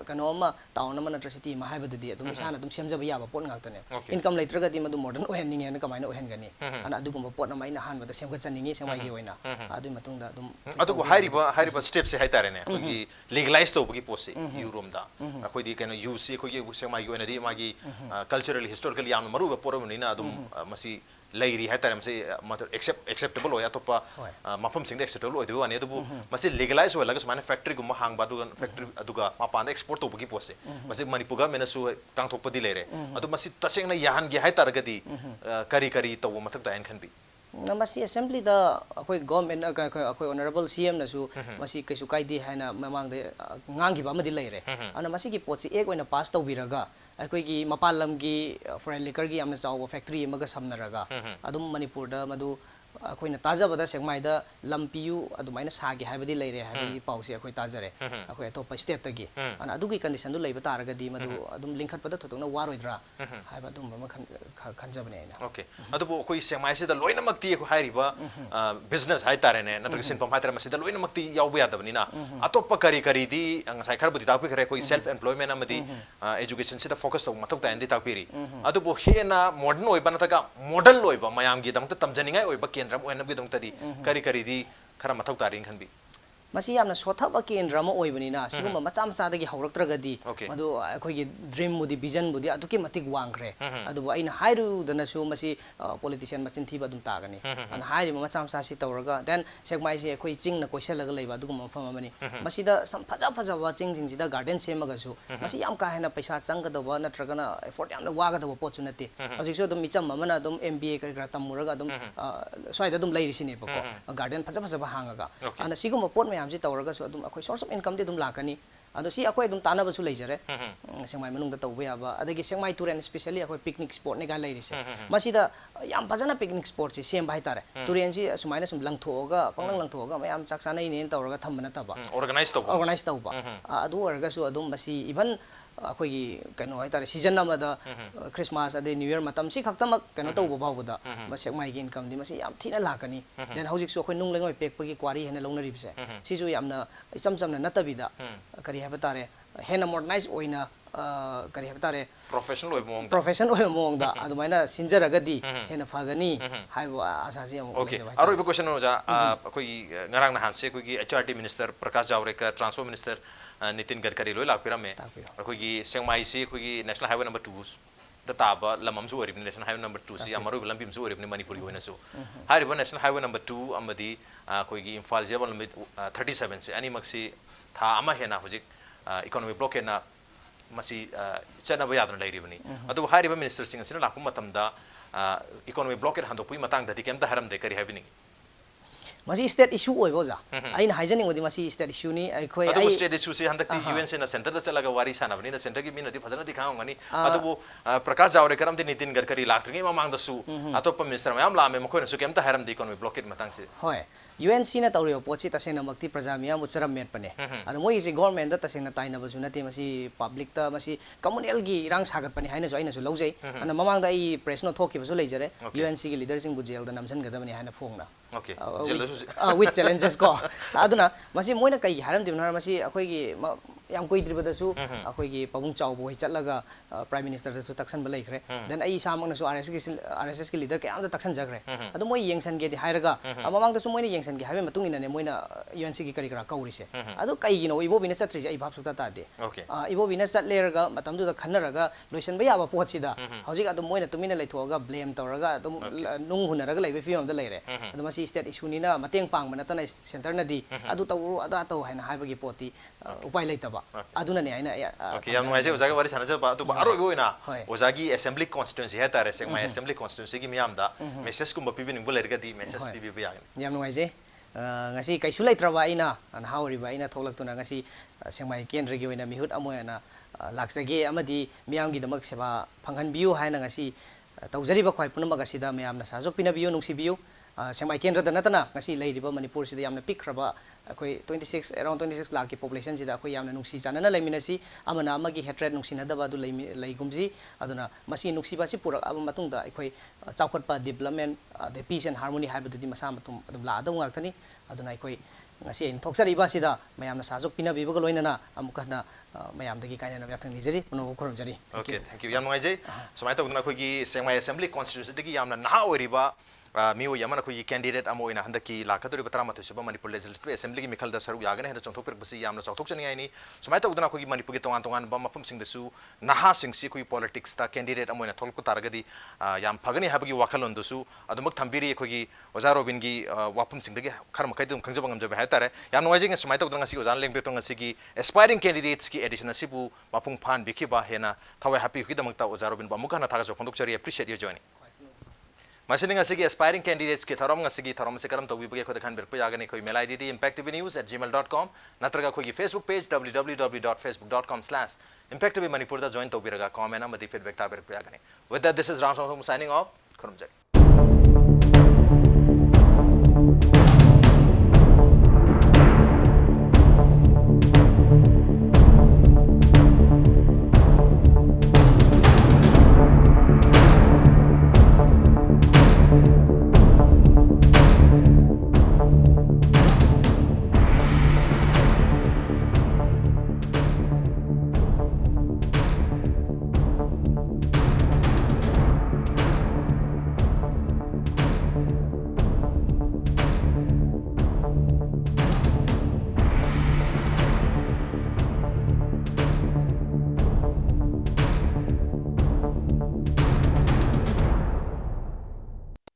ꯀꯩꯅꯣ ꯑꯃ ꯇꯥꯎꯟ ꯑꯃ ꯅꯠꯇ꯭ꯔ ꯁꯤꯇꯤ ꯑꯃ ꯍꯥꯏꯕꯗꯨꯗꯤ ꯑꯗꯨꯝ ꯏꯁꯥꯅ ꯑꯗꯨꯝ ꯁꯦꯝꯖꯕ ꯌꯥꯕ ꯄꯣꯠ ꯉꯥꯛꯇꯅꯦ ꯏꯟꯀꯝ ꯂꯩꯇ꯭ꯔꯒꯗꯤ ꯃꯗꯨ ꯃꯣꯗꯔꯟ ꯑꯣꯏꯍꯟꯅꯤꯡꯉꯦꯅ ꯀꯃꯥꯏꯅ ꯑꯣꯏꯍꯟꯒꯅꯤ ꯑꯗꯨꯅ ꯑꯗꯨꯒꯨꯝꯕ ꯄꯣꯠ ꯑꯃ ꯑꯩꯅ ꯑꯍꯥꯟꯕꯗ ꯁꯦꯝꯒꯠꯆꯅꯤꯡꯉꯤ ꯁꯦꯛꯃꯥꯏꯒꯤ ꯑꯣꯏꯅ ꯑꯗꯨꯒꯤ ꯃꯇꯨꯡꯗ ꯑꯗꯨꯝ ꯑꯗꯨꯕꯨ ꯍꯥꯏꯔꯤꯕ ꯁ꯭ꯇꯦꯞꯁꯦ ꯍꯥꯏꯇꯥꯔꯦꯅꯦ ꯑꯩꯈꯣꯏꯒꯤ ꯂꯤꯒꯂꯥꯏꯖ ꯇꯧꯕꯒꯤ ꯄꯣꯠꯁꯦ ꯌꯨꯔꯣꯝꯗ ꯑꯩꯈꯣꯏꯗꯤ ꯀꯩꯅꯣ ꯌꯨꯁꯤ ꯑꯩꯈꯣꯏꯒꯤ ꯁꯦꯛꯃꯥꯏꯒꯤ ꯑꯣꯏꯅꯗꯤ ꯃꯥꯒꯤ ꯀꯜꯆꯔꯦꯜ ꯍꯤꯁꯇꯣꯔꯤꯀꯦꯜ ꯌꯥꯝꯅ ꯃꯔꯨꯑꯣꯏꯕ ꯄꯣꯠ ꯑꯃꯅꯤꯅ ꯑꯗꯨꯝ ꯃꯁꯤ ꯂꯩꯔꯤ ꯍꯥꯏꯇꯥꯔꯦ ꯃꯁꯤ ꯑꯦꯛꯁꯦꯞꯇꯦꯕꯜ ꯑꯣꯏ ꯑꯇꯣꯞꯄ ꯃꯐꯝꯁꯤꯡꯗ ꯑꯦꯛꯁꯦꯞꯇꯦꯕꯜ ꯑꯣꯏꯗꯕ ꯋꯥꯅꯤ ꯑꯗꯨꯕꯨ ꯃꯁꯤ ꯂꯤꯒꯂꯥꯏꯖ ꯑꯣꯏꯍꯜꯂꯒ ꯁꯨꯃꯥꯏꯅ ꯐꯦꯛꯇꯔꯤꯒꯨꯝꯕ ꯍꯥꯡꯕ ꯑꯗꯨꯒ ꯐꯦꯛꯇꯔꯤ ꯑꯗꯨꯒ ꯃꯄꯥꯟꯗ ꯑꯦꯛꯁꯄꯣꯔꯠ ꯇꯧꯕꯒꯤ ꯄꯣꯠꯁꯦ ꯃꯁꯤ ꯃꯅꯤꯄꯨꯔ ꯒꯚꯔꯟꯃꯦꯟꯠꯅꯁꯨ ꯀꯥꯡꯊꯣꯛꯄꯗꯤ ꯂꯩꯔꯦ ꯑꯗꯨ ꯃꯁꯤ ꯇꯁꯦꯡꯅ ꯌꯥꯍꯟꯒꯦ ꯍꯥꯏꯇꯥꯔꯒꯗꯤ ꯀꯔꯤ ꯀꯔꯤ ꯇꯧꯕ ꯃꯊꯧ ꯇꯥꯏꯅ ꯈꯟꯕꯤ ꯃꯁꯤ ꯑꯦꯁꯦꯝꯕ꯭ꯂꯤꯗ ꯑꯩꯈꯣꯏ ꯒꯣꯔꯃꯦꯟ ꯑꯩꯈꯣꯏ ꯑꯣꯅꯔꯦꯕꯜ ꯁꯤꯑꯦꯝꯅꯁꯨ ꯃꯁꯤ ꯀꯩꯁꯨ ꯀꯥꯏꯗꯦ ꯍꯥꯏꯅ ꯃꯃꯥꯡꯗ ꯉꯥꯡꯈꯤꯕ ꯑꯃꯗꯤ ꯂꯩꯔꯦ ꯑꯗꯨꯅ ꯃꯁꯤꯒꯤ ꯄꯣꯠꯁꯤ ꯑꯦꯛ ꯑꯣꯏꯅ ꯄꯥꯁ ꯇꯧꯕꯤꯔꯒ ꯑꯩꯈꯣꯏꯒꯤ ꯃꯄꯥꯟ ꯂꯝꯒꯤ ꯐꯣꯔꯦꯟ ꯂꯤꯀꯔꯒꯤ ꯌꯥꯝꯅ ꯆꯥꯎꯕ ꯐꯦꯛꯇꯔꯤ ꯑꯃꯒ ꯁꯝꯅꯔꯒ ꯑꯗꯨꯝ ꯃꯅꯤꯄꯨꯔꯗ ꯃꯗꯨ ꯑꯩꯈꯣꯏꯅ ꯇꯥꯖꯕꯗ ꯁꯦꯛꯃꯥꯏꯗ ꯂꯝ ꯄꯤꯌꯨ ꯑꯗꯨꯃꯥꯏꯅ ꯁꯥꯒꯦ ꯍꯥꯏꯕꯗꯤ ꯂꯩꯔꯦ ꯍꯥꯏꯕꯒꯤ ꯄꯥꯎꯁꯦ ꯑꯩꯈꯣꯏ ꯇꯥꯖꯔꯦ ꯑꯩꯈꯣꯏ ꯑꯇꯣꯞꯄ ꯁ꯭ꯇꯦꯠꯇꯒꯤ ꯑꯗꯨꯅ ꯑꯗꯨꯒꯤ ꯀꯟꯗꯤꯁꯟꯗꯨ ꯂꯩꯕ ꯇꯥꯔꯒꯗꯤ ꯃꯗꯨ ꯑꯗꯨꯝ ꯂꯤꯡꯈꯠꯄꯗ ꯊꯣꯏꯗꯣꯛꯅ ꯋꯥꯔꯣꯏꯗ꯭ꯔꯥ ꯍꯥꯏꯕ ꯑꯗꯨꯝꯕ ꯑꯃ ꯈꯟꯖꯕꯅꯦ ꯑꯩꯅ ꯑꯣꯀꯦ ꯑꯗꯨꯕꯨ ꯑꯩꯈꯣꯏ ꯁꯦꯛꯃꯥꯏꯁꯤꯗ ꯂꯣꯏꯅꯃꯛꯇꯤ ꯑꯩꯈꯣꯏ ꯍꯥꯏꯔꯤꯕ ꯕꯤꯖꯤꯅꯦꯁ ꯍꯥꯏꯇꯥꯔꯦꯅꯦ ꯅꯠꯇ꯭ꯔꯒ ꯁꯤꯟꯐꯝ ꯍꯥꯏꯇꯥꯔꯦ ꯃꯁꯤꯗ ꯂꯣꯏꯅꯃꯛꯇꯤ ꯌꯥꯎꯕ ꯌꯥꯗꯕꯅꯤꯅ ꯑꯇꯣꯞꯄ ꯀꯔꯤ ꯀꯔꯤꯗꯤ ꯉꯁꯥꯏ ꯈꯔꯕꯨꯗꯤ ꯇꯥꯛꯄꯤꯈ꯭ꯔꯦ ꯑꯩꯈꯣꯏ ꯁꯦꯜꯐ ꯑꯦꯝꯄ꯭ꯂꯣꯏꯃꯦꯟ ꯑꯃꯗꯤ एजुकेशनसिदा फोकस तौब मथौ तायनदि ताकपिरी अदुबो हेना मॉडर्न ओइबा नतगा मॉडल ओइबा मयामगी दमता तमजनिंगाय ओइबा केंद्रम ओइनबि दमतदि करी करीदि खरा मथौ तारिन खनबि मसी यामना सोथबा केंद्र अमा ओइबनिना सिगुम मचा मचादगी हौरक्त्रगदि मदु अखोइगी ड्रीम मुदि विजन मुदि अदुकी मतिक वांग्रे अदुबो अइना हाइरुदनसु मसी पॉलिटिशियन मचिन थीबा दुम तागनी अन हाइरि मचा मचा सि तौरगा देन सेगमाइसे अखोइ चिंगना कोइसलगा लैबा दुगुम मफम अमनी मसीदा सम फजा फजाबा चिंगजिंगजिदा गार्डन सेमगसु मसी याम का हेना पैसा चंगदबा नत्रगना एफोर्ट यामना वागदबा पोचु नते हजिसु दुम मिचम अमना दुम एमबीए करा तमुरगा दुम स्वाइदा दुम लैरिसिने बको गार्डन फजा फजाबा हांगागा अन सिगुम पोट मैम तौरगसु अदुम अखोइ सोर्स ऑफ इनकम दि दुम लाकनी अदो सी अखोइ दुम तानाबसु लैजरे सेंमाइ मनुंग दा तौबा याबा अदगी सेंमाइ तुरेन स्पेशली अखोइ पिकनिक स्पॉट ने गा लैरिसे मसीदा याम फजना पिकनिक स्पॉट से सेम भाई तारे तुरेन सी सुमाइना सुम लंगथोगा पंगलंग लंगथोगा मयाम चाक सानै ने तौरगा थमना तबा ऑर्गेनाइज तौबा अदु अरगसु अदुम मसी इवन अखोइगी कनो हाइतारे सीजन अमदा क्रिसमस अदे न्यू ईयर मतम सी खक्तमक कनो तौबा बावदा मसेकमाइ गी इनकम दि मसी याम थिना लाकनी देन हौजिक सो अखोइ नुंगलेंगोइ पेकपगी क्वारी हेना लौनरिबसे सिसु यामना इचम चमना नतबिदा करी हाबा तारे हेना मॉडर्नाइज ओइना करी हाबा तारे प्रोफेशनल ओइ मोंगदा अदुमाइना सिंजरगदी हेना फगनी हाइबो आसासी अमो ओके अरोइबो क्वेश्चन ओजा अखोइ ngarang na hanse अखोइगी HRD minister Prakash Javadekar transport minister Nitin Gadkari लोय लाकपिरामे अखोइगी सेंगमाइ सी अखोइगी नेशनल हाईवे नंबर 2 ताब लममसु ओरिबनि नेशनल हाईवे नंबर 2 सी अमरु लंबिमसु ओरिबनि मणिपुरी होइनसु हारिबो नेशनल हाईवे नंबर 2 अमदी कोइगी इम्फाल जेबल लंबि 37 से अनि मक्सी था अमा हेना हुजिक इकोनॉमिक ब्लॉकेट ना मसी चनब यादन लेरिबनि अदु हारिबो मिनिस्टर सिंह सिना लाकु मतमदा इकोनॉमिक ब्लॉकेट हंदोपुई मतंग ददि केमता हरम दे करी हाबिनि मसी स्टेट इशू ओइबो जा आइन हाइजनिंग ओदि मसी स्टेट इशू नि अखोय अदु स्टेट इशू से हंदक यूएन से ना सेंटर द चलागा वारी सानबनि ना सेंटर की मिनति फजन दिखाऊंगनी अदु प्रकाश जावड़ेकर अमदि नितिन गडकरी लाक्तंगी ममांग दसु अतोप मिनिस्टर मयाम लामे मखोय सु केमता हरम दे इकोनॉमिक ब्लॉकेट मतंग से होय UNC ना तौरियो पोची तसेना मक्ति प्रजा मियाम उचरम मेट पने अदु मोइ जे गवर्नमेंट दा तसेना ताइना बजु नते मसी पब्लिक ता मसी कम्युनल गी इरांग सागत पने हाइना जो आइना सु लौजै अन ममांग दा ई प्रेसनो थोकि बसु लेजरे UNC गी लीडर सिंह बु जेल दा नमसन गदबनि हाइना फोंगना okay with challenges ko aduna masi moina kai haram dimna masi akhoi gi yam koi dribada su akhoi gi pabung chau boi chatlaga prime minister su taksan ba laikre then ai samang na su RSS ki leader ke am da taksan jagre adu moi yengsan ge di hairaga amamang da su moina yengsan ge habe matung ina ne moina UNC ki kari kara kauri se adu kai gi no ibo bina chatri ai bhap sukta ta de ibo bina chatleraga matam du da khanaraga loisan ba ya ba pochi da hojik adu moina tumina laithoga blame tawraga adu nung hunaraga laibe fiam da laire adu masi state issue ni na mateng pang mana tana center na di adu tawru ada taw haina haibagi poti upai laitaba aduna ne aina okay yam ngai je ojaga wari sanaja ba tu aro goina ojagi assembly constituency he tare SEKMAI assembly constituency gi miam da message kumba pibin bul erga di message pibi ba yagan yam ngai je ngasi kaisu laitraba aina an hauri ba aina tholak tuna ngasi SEKMAI kendra gi oina mihut amoyana laksage amadi miam gi damak seba phanghan biu haina ngasi tawjari ba khwai punama gasi da miam na sajok pina biu nungsi biu SEKMAI kendra da natana ngasi lairiba manipur sida yamna pikraba akoi 26 around 26 lakh ki population sida akoi yamna nungsi janana laiminasi amana amagi hatred nungsi nadaba du laigumji aduna masi nungsi ba si purak aba matungda akoi chawkhatpa development the peace and harmony haibadu di masa matum adum la adu ngaktani aduna akoi ngasi in thoksari ba sida mayamna sajok pina bibaga loinana amukana mayam dagi kaina na yathang nijari mono khorom jari okay thank you yam ngai je somai ta udna khoi gi SEKMAI assembly constituency dagi yamna naha oriba मियो यमन को candidate अमोइना हंदकी लाखतुरी बतरामत सुबह Manipur legislative assembly की मिखल the सरुक यागने हेन चौथोक परबसी यामना चौथोक चनियाइनी समाय तौदना को मणिपुर की तोंगान तोंगान मफम सिंग दसु नहा सिंग सी कोई पॉलिटिक्स ता कैंडिडेट अमोइना थोलको तारगदी याम फगनी हाबगी वाखलोन दसु अदुमक थंबिरी कोगी ओजा रोबिन की वापम सिंग दगे खरम खैदुम खंजब ngam है तारे याम नोइजिंग समाय तौदना सी ओजान लेंग बेतोंग सी की एस्पायरिंग कैंडिडेट्स की एडिशन सिबु मापुंग फान बिखिबा हेना थवे हैप्पी की दमकता ओजा रोबिन बमुका ना थागा जो फंदोक चरी एप्रिशिएट यो जॉइनिंग मसिनिंग असगी एस्पायरिंग कैंडिडेट्स के थरम असगी थरम से करम तौबी बगे खद खान बेरप यागने कोई मेल आईडी impactvnews@gmail.com नत्रगा कोई फेसबुक पेज www.facebook.com/impactvmanipur दा जॉइन तौबीरगा कमेंट अमदी फीडबैक ता बेरप यागने with that this is Ram signing off खुरमजरी